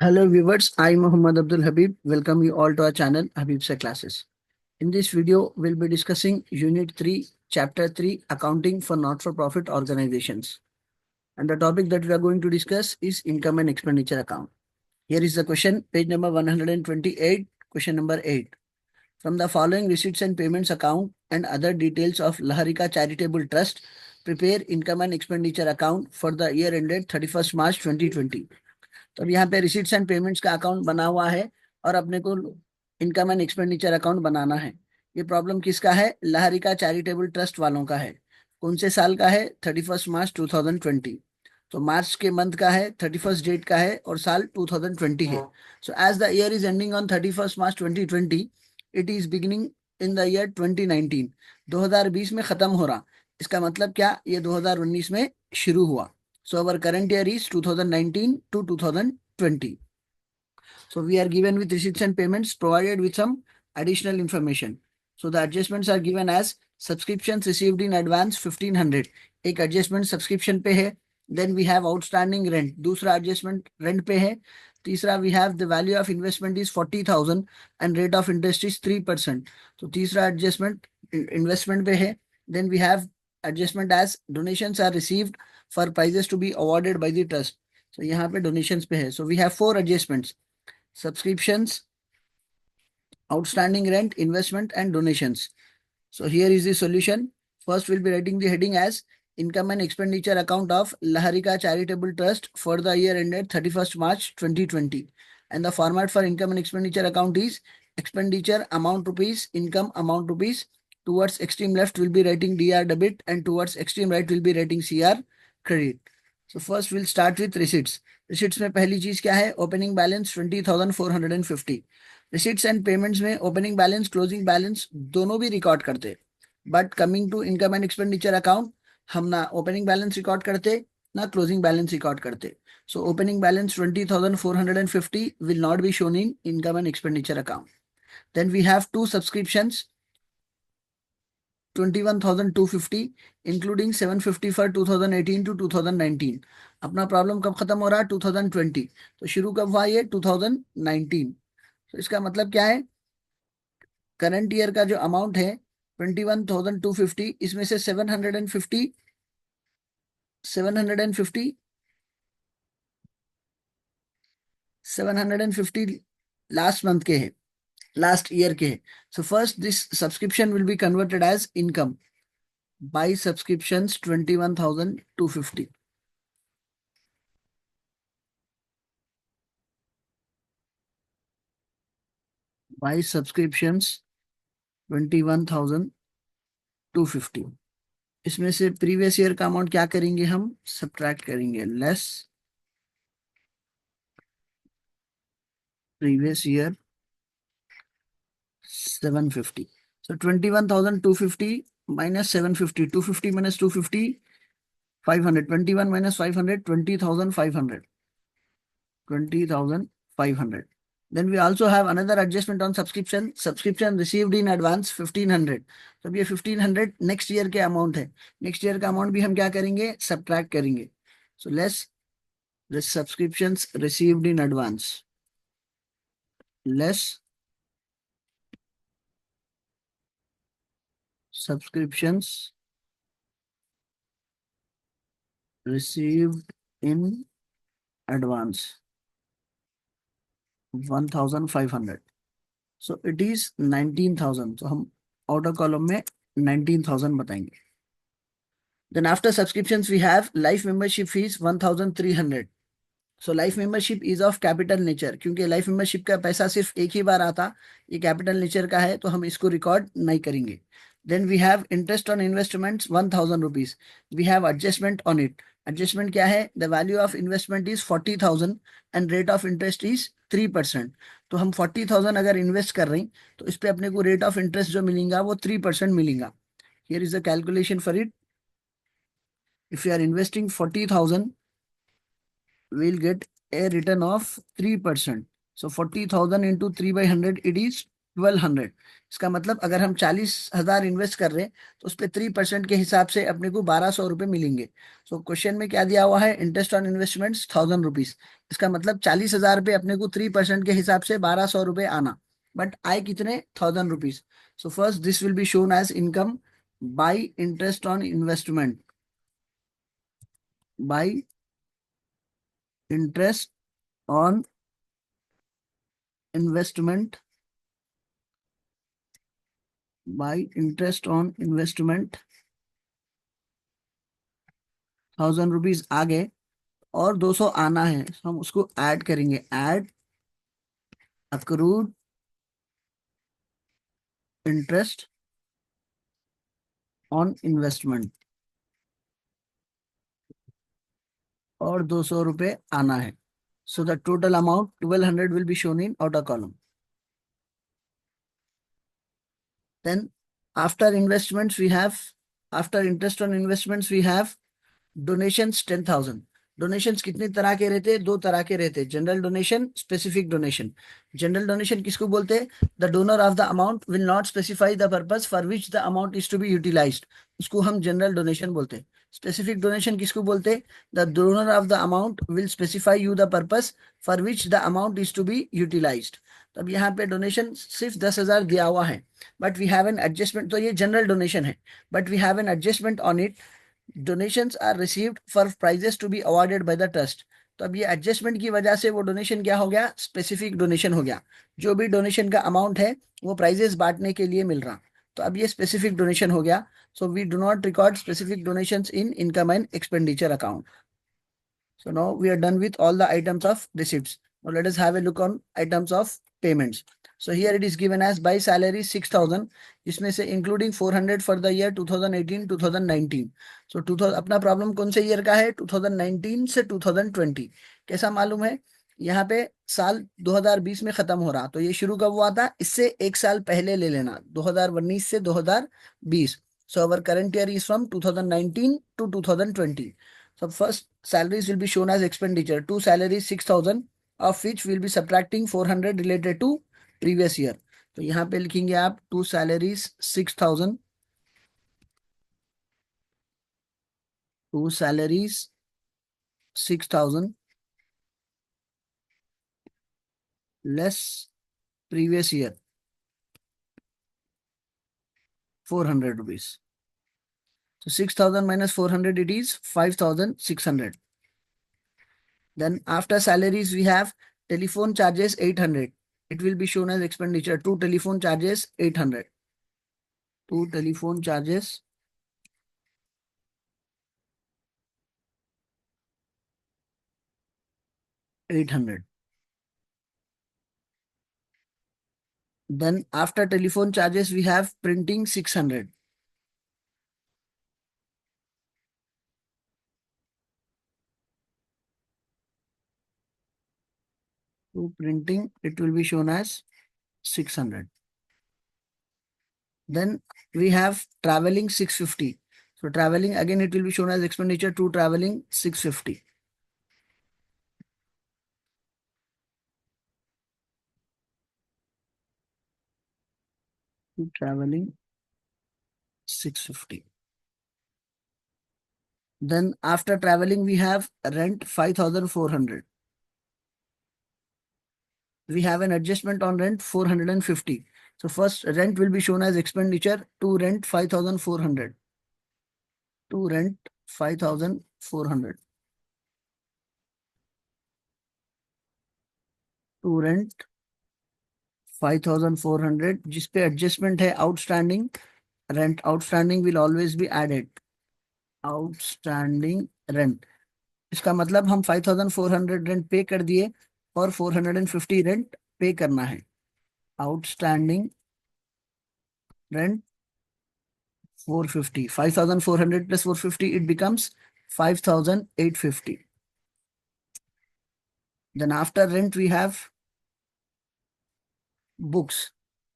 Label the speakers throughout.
Speaker 1: Hello viewers, I Muhammad Abdul Habib. Welcome you all to our channel Habib Sa Classes. In this video, we'll be discussing Unit 3, Chapter 3, Accounting for Not-for-Profit Organizations. And the topic that we are going to discuss is Income and Expenditure Account. Here is the question, page number 128, question number 8. From the following receipts and payments account and other details of Laharika Charitable Trust, prepare Income and Expenditure Account for the year ended 31st March 2020. तो अब यहाँ पे receipts and payments का account बना हुआ है और अपने को इनकम एंड एक्सपेंडिचर अकाउंट बनाना है। ये प्रॉब्लम किसका है? लहरिका चैरिटेबल ट्रस्ट वालों का है। कौन से साल का है? 31 मार्च 2020। तो मार्च के मंथ का है, 31 डेट का है और साल 2020 है। So as the year is ending on 31 March 2020, it is beginning in the year 2019। 2020 में खत्म हो रहा, इसका मतलब क्या? ये 2019 में शुरू हुआ। So our current year is 2019 to 2020. So we are given with receipts and payments provided with some additional information. So the adjustments are given as subscriptions received in advance 1500. एक adjustment subscription पे है. Then we have outstanding rent. दूसरा adjustment rent पे है. तीसरा we have the value of investment is 40,000 and rate of interest is 3%. तो तीसरा adjustment investment पे है. Then we have adjustment as donations are received for prizes to be awarded by the trust. So यहाँ पे donations पे है. So we have 4 adjustments: subscriptions, outstanding rent, investment and donations. So here is the solution. First we'll be writing the heading as income and expenditure account of Laharika Charitable Trust for the year ended 31st March 2020. And the format for income and expenditure account is expenditure amount rupees, income amount rupees. Towards extreme left we'll be writing DR debit and towards extreme right we'll be writing CR credit. So first we'll start with receipts. Receipts में पहली चीज क्या है? Opening balance 20,450। Receipts and payments में opening balance, closing balance दोनों भी record करते। But coming to income and expenditure account, हम ना ओपनिंग बैलेंस रिकॉर्ड करते ना क्लोजिंग बैलेंस रिकॉर्ड करते। So opening balance 20,450 will not be shown in income and expenditure account. Then we have to subscriptions 21,250 including 750 for 2018 to 2019। अपना problem कब खत्म हो रहा है? 2020। तो शुरू कब हुआ? ये 2019। तो इसका मतलब क्या है? करंट ईयर का जो अमाउंट है 21,250, इसमें से 750 लास्ट मंथ के है, लास्ट ईयर के है। So first this subscription will be converted as income by subscriptions 21,250। By subscriptions 21,250। इसमें से प्रीवियस ईयर का अमाउंट क्या करेंगे? हम सब्ट्रैक्ट करेंगे, less previous year 750। So 21,250 minus 750, 250 minus 250, 500, 21 minus 500, 20,500, 20,500. Then we also have another adjustment on subscription. Subscription received in advance 1,500. तो अब ये 1,500 नेक्स्ट ईयर के अमाउंट है। नेक्स्ट ईयर का अमाउंट भी हम क्या करेंगे? सब्ट्रैक्ट करेंगे। So less the subscriptions received in advance, less subscriptions received in advance 1,500. So it is 19,000. So हम outer column में 19,000 बताएंगे। Then after subscriptions we have life membership fees 1,300. So life membership is of capital nature, क्योंकि life membership का पैसा सिर्फ एक ही बार आता, ये कैपिटल नेचर का है तो हम इसको रिकॉर्ड नहीं करेंगे। Then we have interest on investments 1,000 rupees. We have adjustment on it. Adjustment क्या है? The value of investment is 40,000 and rate of interest is 3%। तो हम 40,000 अगर इन्वेस्ट कर रहे हैं तो इस पे अपने को रेट ऑफ इंटरेस्ट जो मिलेगा वो 3% मिलेगा। Here is the calculation for it. If you are investing 40,000, we'll get a return of 3%. So 40,000 into 3 by 100, it is 1200। इसका मतलब अगर हम 40,000 इन्वेस्ट कर रहे हैं तो उस पर 3% के हिसाब से अपने को 1200 रुपये मिलेंगे। सो क्वेश्चन में क्या दिया हुआ है, इंटरेस्ट ऑन इन्वेस्टमेंट्स 1000 रुपीज। इसका मतलब 40,000 रुपये अपने को 3% के हिसाब से 1200 रुपये आना, बट आए कितने, 1000 rupees. So first this will be shown as income by interest on investment, by interest on investment, by interest on investment 1000 rupees आ गए, और 200 आना है, तो हम उसको ऐड करेंगे, add accrued interest on investment, और 200 रुपये आना है। So the total amount 1200 will be shown in outer column. Then after investments we have, after interest on investments we have donations 10,000। Donations कितने तरह के रहते हैं, दो तरह के रहते हैं, general donation, specific donation. General donation किसको बोलते हैं, the donor of the amount will not specify the purpose for which the amount is to be utilised, उसको हम जनरल डोनेशन बोलते हैं। स्पेसिफिक डोनेशन किसको बोलते हैं, the donor of the amount will specify you the purpose for which the amount is to be utilised. तो अब यहाँ पे डोनेशन सिर्फ 10,000 दिया हुआ है, but we have an adjustment, तो ये जनरल डोनेशन है, but we have an adjustment on it. Donations are received for prizes to be awarded by the trust. तो अब ये एडजस्टमेंट की वजह से वो डोनेशन क्या हो गया, स्पेसिफिक डोनेशन हो गया। जो भी डोनेशन का अमाउंट है वो प्राइजेस बांटने के लिए मिल रहा, तो अब ये स्पेसिफिक डोनेशन हो गया। So we do not record specific donations in income and expenditure account. So now we are done with all the items of receipts. Now let us have a look on items of payments. So here it is given as by salary 6,000, इसमें से including 400 for the year 2018-2019. So 2000 अपना problem कौन से year का है, 2019 से 2020। कैसा मालूम है, यहाँ पे साल 2020 में खत्म हो रहा, तो ये शुरू कब हुआ था, इससे एक साल पहले ले लेना, 2019 से 2020। So our current year is from 2019 to 2020. So first salaries will be shown as expenditure. Two salaries 6,000, of which we will be subtracting 400 related to previous year. तो यहाँ पे लिखेंगे आप to salaries 6,000, to salaries 6,000 less previous year 400 rupees. So 6,000 minus 400, it is 5,600. Then after salaries we have telephone charges 800. It will be shown as expenditure. Two telephone charges 800. Two telephone charges 800. Then after telephone charges we have printing 600. To printing it will be shown as 600. Then we have traveling 650. So traveling again it will be shown as expenditure. To traveling 650. To traveling 650. Then after traveling we have rent 5,400. We have an adjustment on rent 450. So first rent will be shown as expenditure. To rent 5,400. To rent 5,400. To rent 5,400, जिस पे adjustment है outstanding rent, outstanding will always be added, outstanding rent. इसका मतलब हम 5,400 rent पे कर दिए और 450 रेंट पे करना है। Outstanding rent 450, 5,400 plus 450, it becomes 5,850. Then after rent we have books,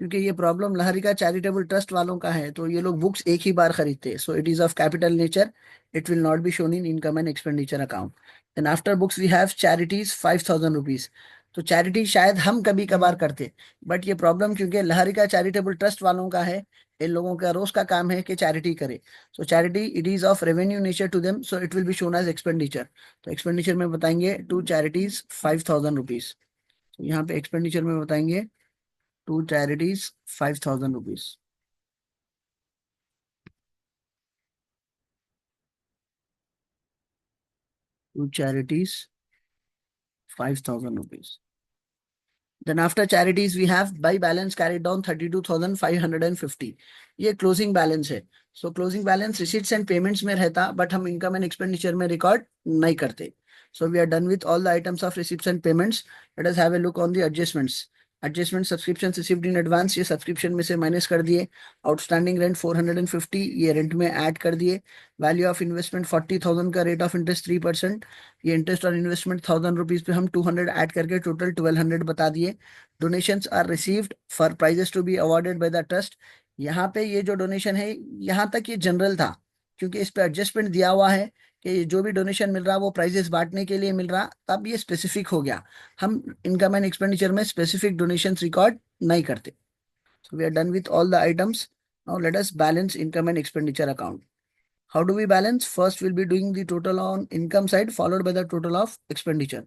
Speaker 1: क्योंकि ये प्रॉब्लम लहरिका चैरिटेबल ट्रस्ट वालों का है, तो ये लोग बुक्स एक ही बार खरीदते हैं, so it is of capital nature, it will not be shown in income and expenditure account. Then after books we have charities 5,000 rupees. तो चैरिटी शायद हम कभी कभार करते, बट ये प्रॉब्लम क्योंकि लहरिका चैरिटेबल ट्रस्ट वालों का है, इन लोगों का रोज का काम है कि चैरिटी करे। So charity it is of revenue nature to them, so it will be shown as expenditure. तो एक्सपेंडिचर में बताएंगे टू चैरिटीज 5,000 रुपीज। तो यहाँ पे एक्सपेंडिचर में बताएंगे to charities 5,000 rupees. To charities 5,000 rupees. Then after charities we have by balance carried down 32,550. ये closing balance है। So closing balance receipts and payments में रहता, बट हम इनकम एंड एक्सपेंडिचर में रिकॉर्ड नहीं करते। So we are done with all the items of receipts and payments. Let us have a look on the adjustments. Adjustment subscription received in advance, ये subscription में से minus कर दिए। Outstanding rent 450, ये rent में add कर दिए। Value of investment 40,000 का, रेट ऑफ इंटरेस्ट 3%, ये इंटरेस्ट और इन्वेस्टमेंट 1,000 रुपीज पे हम 200 ऐड करके टोटल 1,200 बता दिए। Donations are received for prizes to be awarded by the trust. यहाँ पे ये जो डोनेशन है, यहाँ तक ये जनरल था, क्योंकि इस पे एडजस्टमेंट दिया हुआ है कि जो भी डोनेशन मिल रहा वो प्राइजेस बांटने के लिए मिल रहा, तब ये स्पेसिफिक हो गया। हम इनकम एंड एक्सपेंडिचर में स्पेसिफिक डोनेशन रिकॉर्ड नहीं करते। So we are done with all the items. Now let us balance income and expenditure account. How do we balance? First will be doing the total on income side followed by the total of expenditure.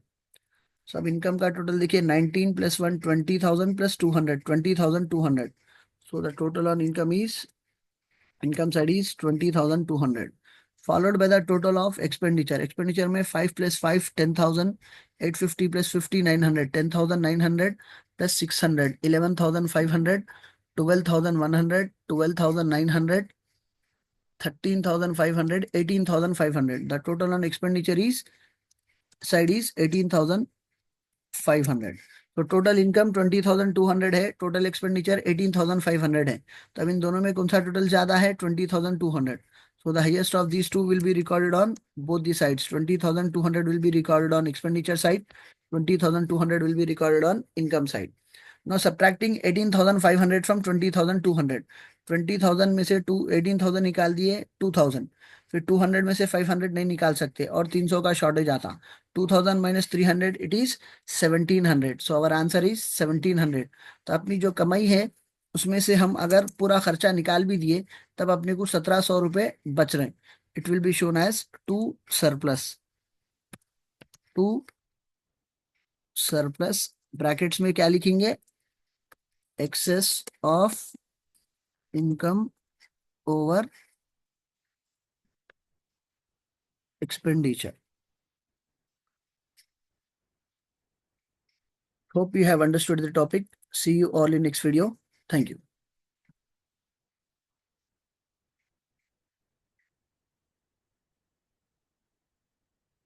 Speaker 1: सब income का total देखिए, 19 plus 1 20,000 plus 200 20,200। So the total on income side is 20,200, followed by the total of expenditure. Expenditure में 5 plus 5 10,000, 850 plus 50 900, 10,900 plus 600 11,500, 12,100 12,900, 13,500 18,500। The total on expenditure is side is 18,500। तो total income 20,200 है, total expenditure 18,500 है। तो अब इन दोनों में कौन सा टोटल ज्यादा है? 20,200। So the highest of these two will be recorded on both the sides. 20,200 will be recorded on expenditure side, 20,200 will be recorded on income side. Now subtracting 18,500 from 20,200, 20,000 में से 18,000 निकाल दिए, 2,000, फिर 200 में से 500 नहीं निकाल सकते और 300 का शॉर्टेज आता। 2,000 minus 300 it is 1,700। So our answer is 1,700। तो अपनी जो कमाई है उसमें से हम अगर पूरा खर्चा निकाल भी दिए, तब अपने को 1,700 रुपये बच रहे। It will be shown as to surplus. To surplus brackets में क्या लिखेंगे? excess of income over expenditure. Hope you have understood the topic. See you all in next video. Thank you.